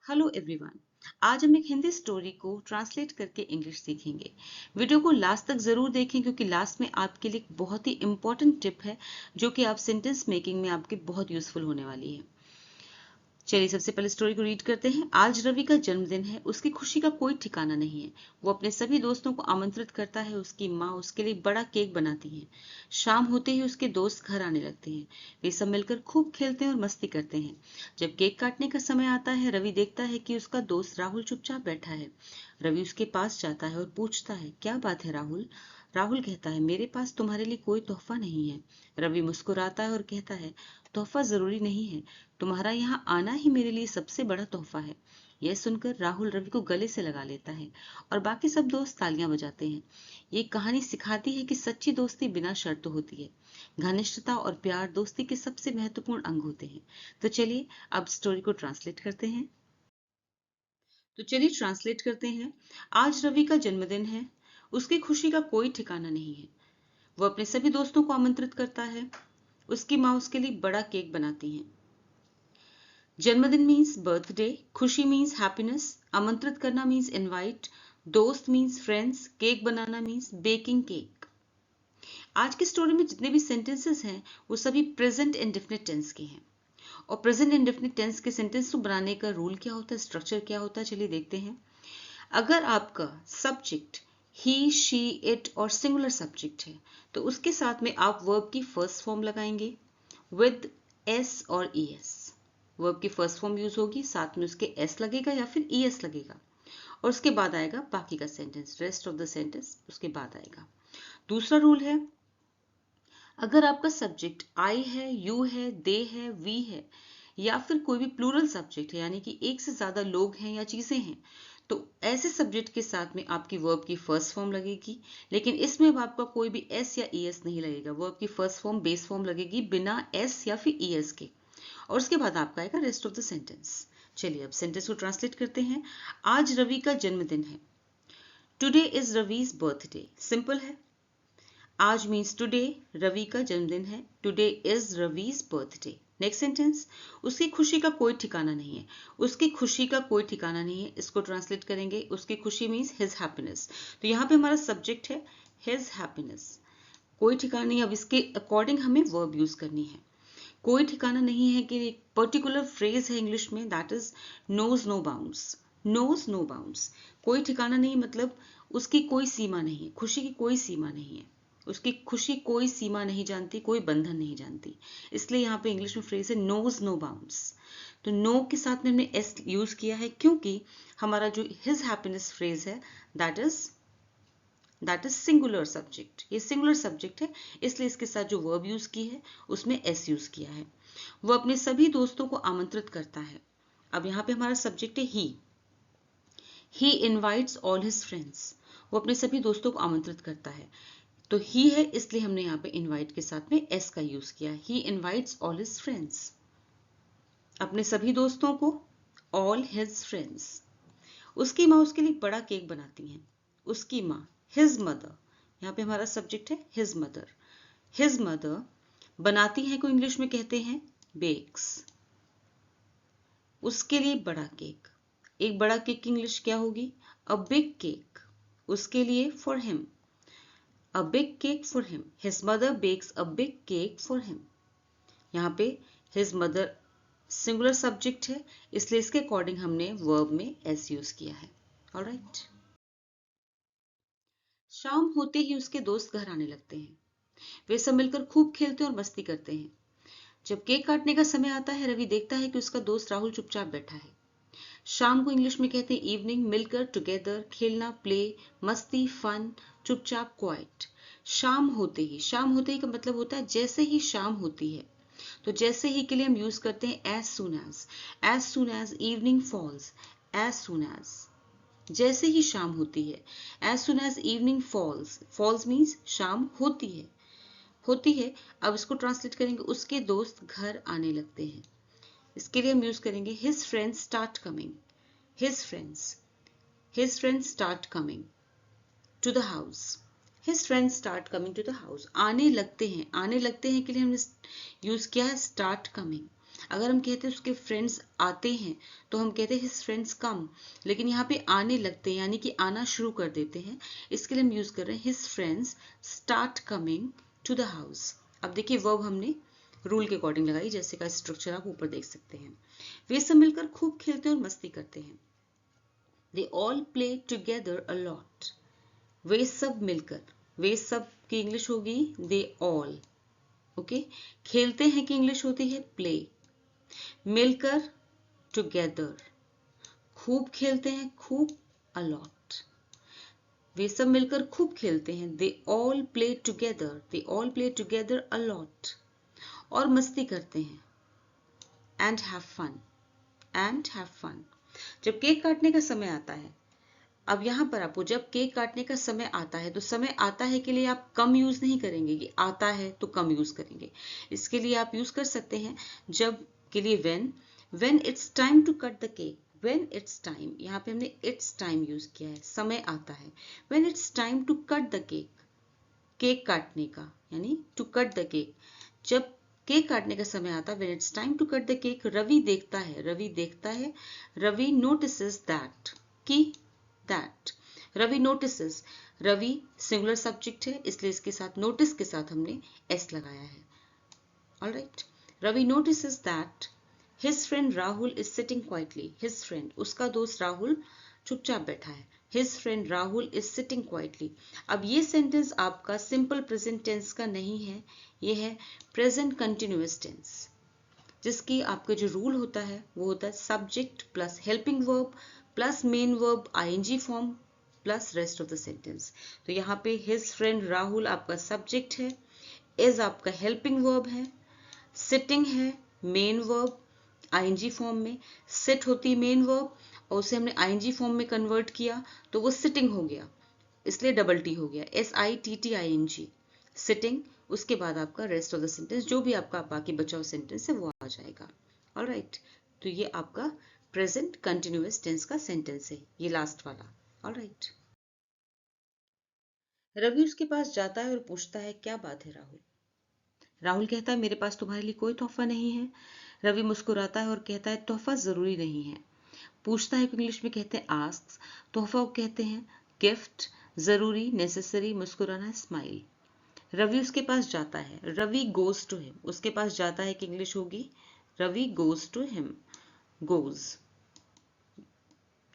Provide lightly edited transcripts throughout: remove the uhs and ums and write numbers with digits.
Hello everyone. आज हम एक हिंदी स्टोरी को ट्रांसलेट करके इंग्लिश सीखेंगे। वीडियो को लास्ट तक जरूर देखें क्योंकि लास्ट में आपके लिए एक बहुत ही इंपॉर्टेंट टिप है जो कि आप सेंटेंस मेकिंग में आपके बहुत यूजफुल होने वाली है। चलिए सबसे पहले स्टोरी को रीड करते हैं। आज रवि का जन्मदिन है। उसकी खुशी का कोई ठिकाना नहीं है। वो अपने सभी दोस्तों को आमंत्रित करता है। उसकी माँ उसके लिए बड़ा केक बनाती है। शाम होते ही उसके दोस्त घर आने लगते हैं। वे सब मिलकर खूब खेलते हैं और मस्ती करते हैं। जब केक काटने का समय आता है, रवि देखता है कि उसका दोस्त राहुल चुपचाप बैठा है। रवि उसके पास जाता है और पूछता है, क्या बात है राहुल? राहुल कहता है, मेरे पास तुम्हारे लिए कोई तोहफा नहीं है। रवि मुस्कुराता है और कहता है, तोहफा जरूरी नहीं है, तुम्हारा यहाँ आना ही मेरे लिए सबसे बड़ा तोहफा है। यह सुनकर राहुल रवि को गले से लगा लेता है और बाकी सब दोस्त तालियां बजाते हैं। ये कहानी सिखाती है कि सच्ची दोस्ती बिना शर्त होती है। घनिष्ठता और प्यार दोस्ती के सबसे महत्वपूर्ण अंग होते हैं। तो चलिए अब स्टोरी को ट्रांसलेट करते हैं। आज रवि का जन्मदिन है। उसकी खुशी का कोई ठिकाना नहीं है। वो अपने सभी दोस्तों को आमंत्रित करता है। उसकी माँ उसके लिए बड़ा केक बनाती है। जन्मदिन मीन्स बर्थडे, खुशी मीन्स हैप्पीनेस, आमंत्रित करना मीन्स इनवाइट, दोस्त मीन्स फ्रेंड्स, केक बनाना मीन्स बेकिंग केक। आज की स्टोरी में जितने भी सेंटेंसेस हैं वो सभी प्रेजेंट इंडेफिनिट टेंस के हैं। और प्रेजेंट इंडेफिनिट टेंस के सेंटेंस को बनाने का रूल क्या होता है, स्ट्रक्चर क्या होता है, चलिए देखते हैं। अगर आपका सब्जेक्ट ही, शी, इट और सिंगुलर सब्जेक्ट है तो उसके साथ में आप वर्ब की फर्स्ट फॉर्म लगाएंगे विद एस और ई एस। वर्ब की फर्स्ट फॉर्म यूज होगी, साथ में उसके एस लगेगा या फिर ई एस लगेगा और उसके बाद आएगा बाकी का sentence, rest of the sentence उसके बाद आएगा। दूसरा रूल है, अगर आपका सब्जेक्ट आई है, यू है, दे है, वी है या फिर कोई भी प्लूरल सब्जेक्ट है, यानी कि एक से ज्यादा लोग हैं या चीजें हैं, तो ऐसे सब्जेक्ट के साथ में आपकी वर्ब की फर्स्ट फॉर्म लगेगी। लेकिन इसमें अब आपका कोई भी एस या ई एस नहीं लगेगा। वर्ब की फर्स्ट फॉर्म बेस फॉर्म लगेगी बिना एस या फिर ई एस के और उसके बाद आपका आएगा रेस्ट ऑफ द सेंटेंस। चलिए अब सेंटेंस को ट्रांसलेट करते हैं। आज रवि का जन्मदिन है। Today is Ravi's birthday. Simple है। आज मीन्स टुडे, रवि का जन्मदिन है। Today is Ravi's birthday. Next sentence, उसकी खुशी का कोई ठिकाना नहीं है। उसकी खुशी का कोई ठिकाना नहीं है, इसको ट्रांसलेट करेंगे, उसकी खुशी मीन्स हिज हैप्पीनेस। तो यहाँ पे हमारा सब्जेक्ट है हिज हैप्पीनेस। कोई ठिकाना नहीं, अब इसके अकॉर्डिंग हमें वर्ब यूज करनी है। कोई ठिकाना नहीं है कि एक पर्टिकुलर फ्रेज है इंग्लिश में, that is knows no bounds. Knows no bounds, कोई ठिकाना नहीं मतलब उसकी कोई सीमा नहीं है। खुशी की कोई सीमा नहीं है। उसकी खुशी कोई सीमा नहीं जानती, कोई बंधन नहीं जानती। इसलिए यहाँ पे इंग्लिश में फ्रेज है नोज नो बाउंड्स। तो नो के साथ में हमने एस यूज किया है क्योंकि हमारा जो हिज हैप्पीनेस फ्रेज है दैट इज सिंगुलर सब्जेक्ट। ये सिंगुलर सब्जेक्ट है, इसलिए इसके साथ जो वर्ब यूज की है उसमें एस यूज किया है। वो अपने सभी दोस्तों को आमंत्रित करता है। अब यहाँ पे हमारा सब्जेक्ट है ही इनवाइट्स ऑल हिज फ्रेंड्स। वो अपने सभी दोस्तों को आमंत्रित करता है। तो ही है, इसलिए हमने यहाँ पे इनवाइट के साथ में एस का यूज किया। ही इनवाइट्स ऑल हिज फ्रेंड्स, अपने सभी दोस्तों को, ऑल हिज फ्रेंड्स। उसकी माँ उसके लिए बड़ा केक बनाती हैं। उसकी माँ, हिज मदर, यहाँ पे हमारा सब्जेक्ट है हिज मदर। हिज मदर बनाती है को इंग्लिश में कहते हैं बेक्स। उसके लिए बड़ा केक, एक बड़ा केक की इंग्लिश क्या होगी? A big cake. उसके लिए for him, a big cake for him. His mother bakes a big cake for him. यहाँ पे his mother सिंगुलर सब्जेक्ट है, इसलिए इसके अकॉर्डिंग हमने वर्ब में एस यूज किया है। ऑलराइट। शाम होते ही उसके दोस्त घर आने लगते हैं। वे सब मिलकर खूब खेलते और मस्ती करते हैं। जब केक काटने का समय आता है, रवि देखता है कि उसका दोस्त राहुल चुपचाप बैठा है। शाम को इंग्लिश में कहते हैं इवनिंग, मिलकर, टुगेदर, खेलना, प्ले, मस्ती, फन, चुपचाप, क्वाइट। शाम होते ही का मतलब होता है जैसे ही शाम होती है। तो जैसे ही के लिए हम यूज करते हैं as soon as evening falls, as soon as, जैसे ही शाम होती है। As soon as evening falls, falls means शाम होती है। अब इसको ट्रांसलेट करेंगे, उसके दोस्त घर आने लगते हैं। इसके लिए हम यूज करेंगे his friends start coming. His friends start coming to the house. His friends start coming to the house, आने लगते हैं के लिए हमने यूज किया है स्टार्ट कमिंग। अगर हम कहते हैं उसके फ्रेंड्स आते हैं तो हम कहते हैं हिज फ्रेंड्स कम, लेकिन यहाँ पे आने लगते हैं यानी कि आना शुरू कर देते हैं, इसके लिए हम यूज कर रहे हैं his friends start coming to the house. अब देखिए वर्ब हमने रूल के अकॉर्डिंग लगाई, जैसे का स्ट्रक्चर आप ऊपर देख सकते हैं। वे सब मिलकर खूब खेलते और मस्ती करते हैं। They all play together a lot. वे सब मिलकर, वे सब की इंग्लिश होगी दे ऑल। ओके, खेलते हैं की इंग्लिश होती है प्ले। मिलकर टुगेदर, खूब खेलते हैं खूब अ लॉट। वे सब मिलकर खूब खेलते हैं they all play together, they all play together a lot. और मस्ती करते हैं and have fun, and have fun. जब केक काटने का समय आता है, अब यहां पर आपको जब केक काटने का समय आता है तो समय आता है के लिए आप कम यूज नहीं करेंगे कि आता है तो कम यूज करेंगे। इसके लिए आप यूज कर सकते हैं जब के लिए when it's time to cut the cake. When it's time, यहाँ पे हमने इट्स टाइम यूज किया है, समय आता है। When it's time to cut the cake, cake काटने का यानी टू कट द केक। जब केक काटने का समय आता है, when it's time to cut the cake, Ravi देखता है, रवि देखता है, रवि नोटिसेस दैट, की that. Ravi notices, Ravi singular subject है इसलिए इसके साथ नोटिस के साथ हमने एस लगाया है। Alright, Ravi notices that his friend Rahul is sitting quietly. His friend, उसका दोस्त राहुल चुपचाप बैठा है। His friend Rahul is sitting quietly. अब ये सेंटेंस आपका सिंपल प्रेजेंट टेंस का नहीं है, ये है प्रेजेंट कंटिन्यूअस टेंस, जिसकी आपका जो रूल होता है वो होता है subject plus helping verb plus main verb ING form plus rest of the sentence. तो यहाँ पे हिज फ्रेंड राहुल आपका सब्जेक्ट है, इज आपका हेल्पिंग वर्ब है, सिटिंग है मेन वर्ब आईएनजी फॉर्म में, सिट होती मेन वर्ब और उसे हमने आईएनजी फॉर्म में कन्वर्ट किया तो वो सिटिंग हो गया, इसलिए डबल टी हो गया, SITTING सिटिंग। उसके बाद आपका रेस्ट ऑफ द सेंटेंस जो भी आपका बाकी बचा हुआ सेंटेंस है वो आ जाएगा। ऑलराइट, तो ये आपका प्रेजेंट कंटिन्यूअस टेंस का सेंटेंस है, ये लास्ट वाला। ऑलराइट, रवि उसके पास जाता है और पूछता है क्या बात है राहुल। राहुल कहता है मेरे पास तुम्हारे लिए कोई तोहफा नहीं है। रवि मुस्कुराता है और कहता है तोहफा जरूरी नहीं है। पूछता है इंग्लिश में कहते हैं आस्क्स, तोहफा को कहते हैं गिफ्ट, जरूरी नेसेसरी, मुस्कुराना स्माइल। रवि उसके पास जाता है, रवि गोज टू हिम, उसके पास जाता है कि इंग्लिश होगी Ravi goes to him, goes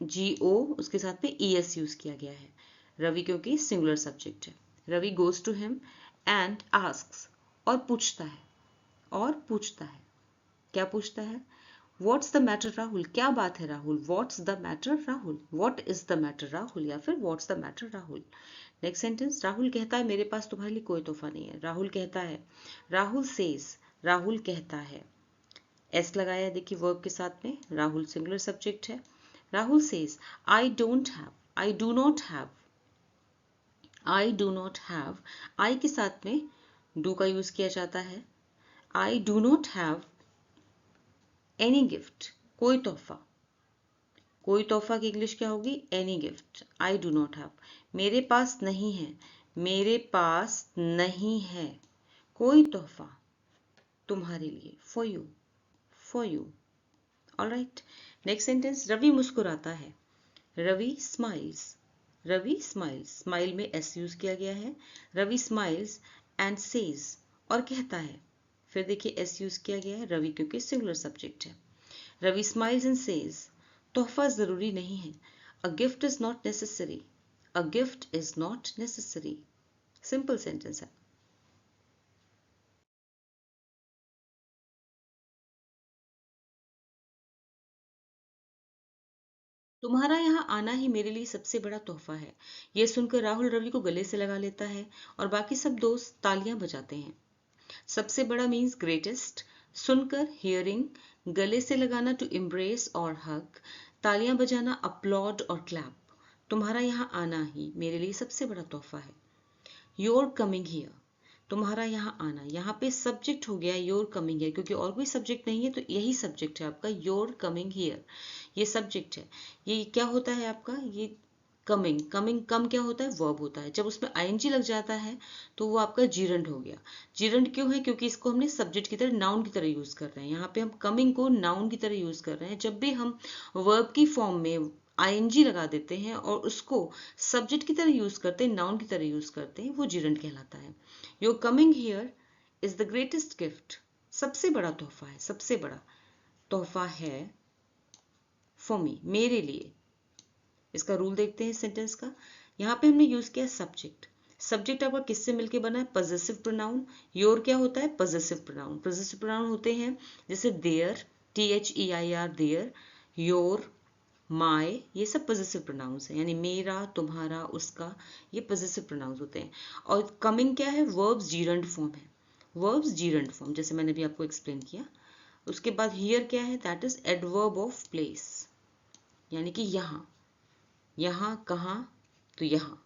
GO उसके साथ में ES यूज किया गया है, रवि क्योंकि सिंगुलर सब्जेक्ट है। Ravi goes to him and asks, और पूछता है, और पूछता है, क्या पूछता है व्हाट्स द मैटर राहुल, क्या बात है Rahul, what's the matter Rahul, what is the matter Rahul या फिर what's the matter Rahul. Next sentence, Rahul कहता है मेरे पास तुम्हारे लिए कोई तोहफा नहीं है। राहुल कहता है, राहुल सेज, राहुल कहता है, एस लगाया देखिए वर्ब के साथ में, राहुल सिंगुलर सब्जेक्ट है। Rahul says I don't have, I do not have, I do not have, I के साथ में डू का यूज किया जाता है। I do not have any gift, कोई तोहफा, कोई तोहफा की इंग्लिश क्या होगी any gift. I do not have, मेरे पास नहीं है, मेरे पास नहीं है कोई तोहफा तुम्हारे लिए, for you, for you. Alright, next sentence, Ravi मुस्कुराता है, Ravi smiles, Ravi smiles, smile में एस यूज किया गया है। रवि स्माइल्स एंड सेज, और कहता है, फिर देखिए एस यूज किया गया है रवि क्योंकि सिंगुलर सब्जेक्ट है। रवि स्माइल्स एंड सेज, तोहफा जरूरी नहीं है, a gift is not necessary, a gift is not necessary. Simple sentence है। तुम्हारा यहाँ आना ही मेरे लिए सबसे बड़ा तोहफा है। यह सुनकर राहुल रवि को गले से लगा लेता है और बाकी सब दोस्त तालियां बजाते हैं। सबसे बड़ा मीन्स ग्रेटेस्ट, सुनकर हियरिंग, गले से लगाना टू एम्ब्रेस और हग, तालियां बजाना अपलॉड और क्लैप। तुम्हारा यहाँ आना ही मेरे लिए सबसे बड़ा तोहफा है। योर कमिंग हियर, तुम्हारा यहाँ आना, यहाँ पे सब्जेक्ट हो गया योर कमिंग हियर क्योंकि और कोई सब्जेक्ट नहीं है तो यही सब्जेक्ट है आपका योर कमिंग हियर, ये सब्जेक्ट है। ये क्या होता है आपका, ये कमिंग, कम क्या होता है, वर्ब होता है। जब उसमें आईएनजी लग जाता है तो वो आपका जीरंड हो गया। जीरंड क्यों है, क्योंकि इसको हमने सब्जेक्ट की तरह, नाउन की तरह यूज कर रहे हैं। यहाँ पे हम कमिंग को नाउन की तरह यूज कर रहे हैं। जब भी हम वर्ब की फॉर्म में आईएनजी लगा देते हैं और उसको सब्जेक्ट की तरह यूज करते हैं, नाउन की तरह यूज करते हैं, वो जीरंड कहलाता है। Your coming here is the greatest gift, सबसे बड़ा तोहफा है, सबसे बड़ा तोहफा है फॉर मी, मेरे लिए। इसका रूल देखते हैं सेंटेंस का। यहाँ पे हमने यूज किया सब्जेक्ट। सब्जेक्ट आपका किससे मिलके बना है, पजेसिव प्रोनाउन। योर क्या होता है, पजेसिव प्रोनाउन। पजेसिव प्रोनाउन होते हैं जैसे there, THEIR, there, your, my, ये सब पजेसिव प्रोनाउंस हैं, यानी मेरा, तुम्हारा, उसका, ये पजेसिव प्रोनाउंस होते हैं। और कमिंग क्या है, वर्ब्स जीरंड फॉर्म है, वर्ब्स जीरंड फॉर्म, जैसे मैंने भी आपको एक्सप्लेन किया। उसके बाद हियर क्या है, that is adverb of place, यानी कि यहाँ, यहाँ कहाँ, तो यहाँ,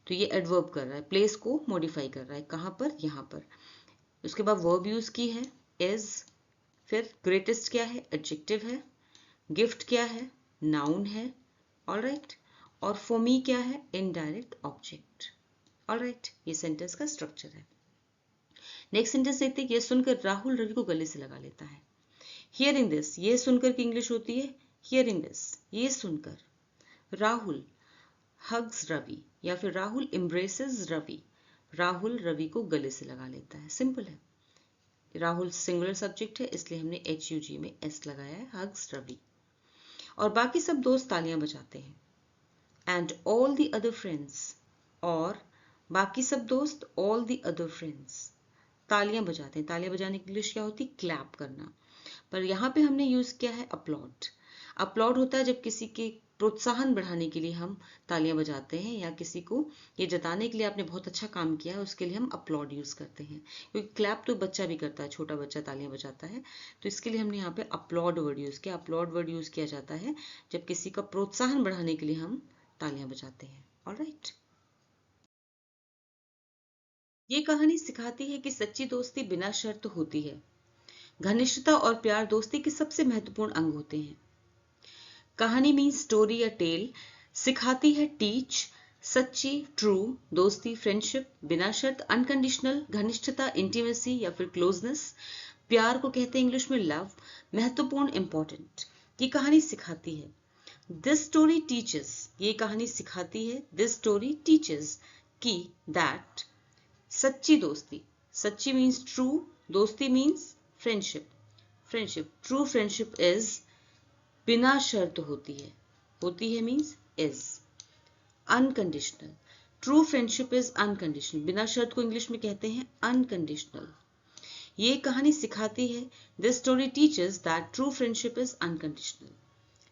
तो ये एडवर्ब कर रहा है, प्लेस को मॉडिफाई कर रहा है, कहाँ पर, यहाँ पर। उसके बाद वर्ब यूज की है, इज। फिर ग्रेटेस्ट क्या है, एडजेक्टिव है। गिफ्ट क्या है, नाउन है। ऑलराइट। और फॉर मी क्या है, इनडायरेक्ट ऑब्जेक्ट। ऑलराइट, ये सेंटेंस का स्ट्रक्चर है। नेक्स्ट सेंटेंस देखते हैं। ये सुनकर राहुल रवि को गले से लगा लेता है। हियरिंग दिस, ये सुनकर की इंग्लिश होती है हियरिंग दिस, ये सुनकर। राहुल हग्स रवि, या फिर राहुल एम्ब्रेसेस रवि, राहुल रवि को गले से लगा लेता है। सिंपल है। राहुल सिंगुलर सब्जेक्ट है, इसलिए हमने HUG में S लगाया है, हग्स रवि। और बाकी सब दोस्त तालियां बजाते हैं। And all the other friends, और बाकी सब दोस्त, ऑल द अदर फ्रेंड्स तालियां बजाते हैं। तालियां बजाने की इंग्लिश क्या होती है, क्लैप करना। पर यहाँ पे हमने यूज किया है अपलॉड। अपलॉड होता है जब किसी के प्रोत्साहन बढ़ाने के लिए हम तालियां बजाते हैं, या किसी को ये जताने के लिए आपने बहुत अच्छा काम किया है, उसके लिए हम अपलॉड यूज करते हैं। क्योंकि क्लैप तो बच्चा भी करता है, छोटा बच्चा तालियां बजाता है, तो इसके लिए हमने यहाँ पे अपलॉड वर्ड यूज किया। अपलॉड वर्ड यूज किया जाता है जब किसी का प्रोत्साहन बढ़ाने के लिए हम तालियां बजाते हैं। ऑलराइट। ये कहानी सिखाती है कि सच्ची दोस्ती बिना शर्त होती है। घनिष्ठता और प्यार दोस्ती के सबसे महत्वपूर्ण अंग होते हैं। कहानी मीन्स स्टोरी या टेल, सिखाती है टीच, सच्ची ट्रू, दोस्ती फ्रेंडशिप, बिना शर्त अनकंडीशनल, घनिष्ठता इंटीमेसी या फिर क्लोजनेस, प्यार को कहते हैं इंग्लिश में लव, महत्वपूर्ण इंपॉर्टेंट। ये कहानी सिखाती है। दिस स्टोरी टीचेस, ये कहानी सिखाती है, दिस स्टोरी टीचेस की दैट, सच्ची दोस्ती, सच्ची मीन्स ट्रू, दोस्ती means friendship, friendship, true friendship is बिना शर्त होती है means is, unconditional, true friendship is unconditional, बिना शर्त को इंग्लिश में कहते हैं अनकंडीशनल। ये कहानी सिखाती है, this story teaches that true friendship is unconditional.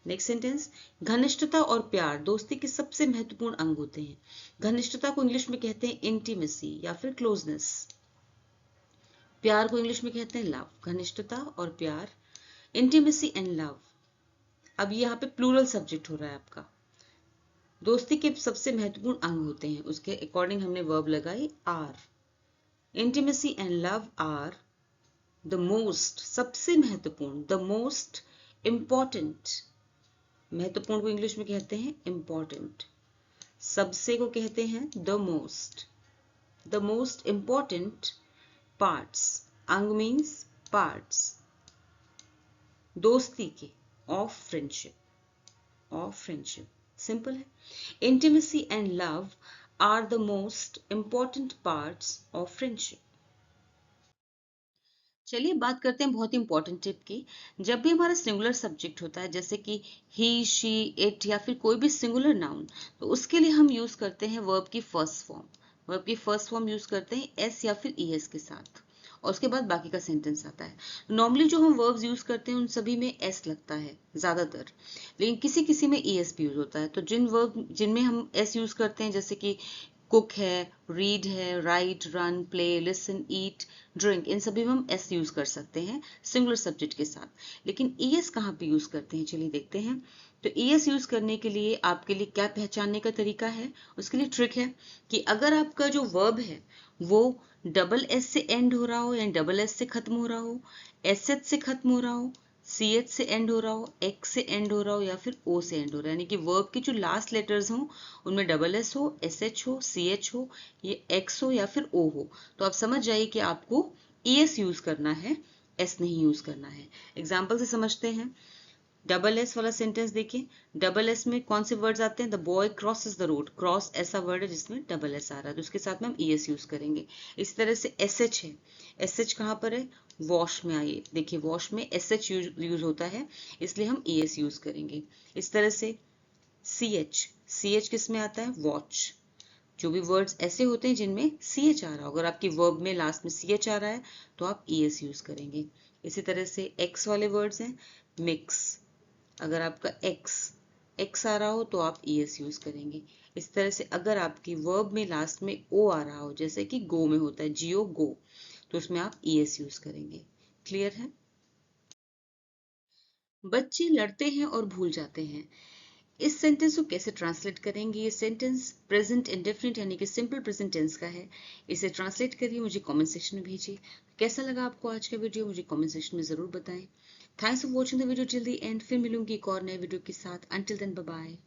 Next sentence. घनिष्ठता और प्यार दोस्ती के सबसे महत्वपूर्ण अंग होते हैं। घनिष्ठता को इंग्लिश में कहते हैं इंटीमेसी या फिर क्लोजनेस, प्यार को इंग्लिश में कहते हैं लव। घनिष्ठता और प्यार, इंटीमेसी एंड लव। अब यहाँ पे प्लूरल सब्जेक्ट हो रहा है आपका। दोस्ती के सबसे महत्वपूर्ण अंग होते हैं, उसके अकॉर्डिंग हमने वर्ब लगाई are. Intimacy and love are the most, सबसे महत्वपूर्ण, द मोस्ट इंपॉर्टेंट, महत्वपूर्ण को इंग्लिश में कहते हैं इंपॉर्टेंट, सबसे को कहते हैं द मोस्ट इंपॉर्टेंट पार्ट्स, अंग मीन्स पार्ट्स, दोस्ती के, ऑफ फ्रेंडशिप, सिंपल है। Intimacy and love are the most important parts of friendship. चलिए बात करते हैं बहुत ही इंपॉर्टेंट टिप की। जब भी हमारा सिंगुलर सब्जेक्ट होता है, जैसे कि ही शी इट या फिर कोई भी सिंगुलर नाउन, तो उसके लिए हम यूज करते हैं वर्ब की फर्स्ट फॉर्म। वर्ब की फर्स्ट फॉर्म यूज करते हैं एस या फिर ES के साथ, और उसके बाद बाकी का सेंटेंस आता है। नॉर्मली जो हम वर्ब्स यूज करते हैं उन सभी में S लगता है ज्यादातर, लेकिन किसी किसी में ES भी यूज होता है। तो जिनमें हम S यूज करते हैं, जैसे कि कुक है, रीड है, राइट, रन, प्ले, लिसन, ईट, ड्रिंक, इन सभी में हम S यूज कर सकते हैं सिंगुलर सब्जेक्ट के साथ। लेकिन ES कहाँ पे यूज करते हैं, चलिए देखते हैं। तो ES यूज करने के लिए आपके लिए क्या पहचानने का तरीका है, उसके लिए ट्रिक है कि अगर आपका जो वर्ब है वो डबल S से एंड हो रहा हो या डबल S से खत्म हो रहा हो, SH से खत्म हो रहा हो, CH से एंड हो रहा हो, X से एंड हो रहा हो या फिर O से एंड हो रहा है, यानी कि वर्ब के जो लास्ट लेटर्स हों उनमें डबल एस हो, SH हो, CH हो, ये X हो या फिर O हो, तो आप समझ जाइए कि आपको ES यूज करना है, S नहीं यूज करना है। एग्जाम्पल से समझते हैं। डबल एस वाला सेंटेंस देखिए, डबल एस में कौन से वर्ड्स आते हैं? The boy crosses the road, cross ऐसा वर्ड है जिसमें डबल एस आ रहा है, तो उसके साथ में हम ES यूज करेंगे। इसी तरह से SH है, SH कहाँ पर है? वॉश में आइए, देखिए वॉश में SH यूज होता है, इसलिए हम ES यूज करेंगे। इस तरह से CH किस में आता है? वॉच। जो भी वर्ड्स ऐसे होते हैं जिनमें CH आ रहा हो, अगर आपकी वर्ब में लास्ट में CH आ रहा है तो आप ES यूज करेंगे। इसी तरह से X वाले वर्ड्स हैं, मिक्स, अगर आपका एक्स आ रहा हो तो आप ES यूज करेंगे। इस तरह से अगर आपकी वर्ब में लास्ट में O आ रहा हो, जैसे कि गो में होता है, जियो गो, तो उसमें आप ES यूज करेंगे। क्लियर है? बच्चे लड़ते हैं और भूल जाते हैं, इस सेंटेंस को कैसे ट्रांसलेट करेंगे? ये सेंटेंस प्रेजेंट इंडेफिनिट यानी कि सिंपल प्रेजेंट टेंस का है। इसे ट्रांसलेट करिए, मुझे कमेंट सेक्शन में भेजिए। कैसा लगा आपको आज का वीडियो, मुझे कमेंट सेक्शन में जरूर बताएं। Thanks for watching the video till the end. फिर मिलूंगी एक और नए वीडियो के साथ। Until then bye bye.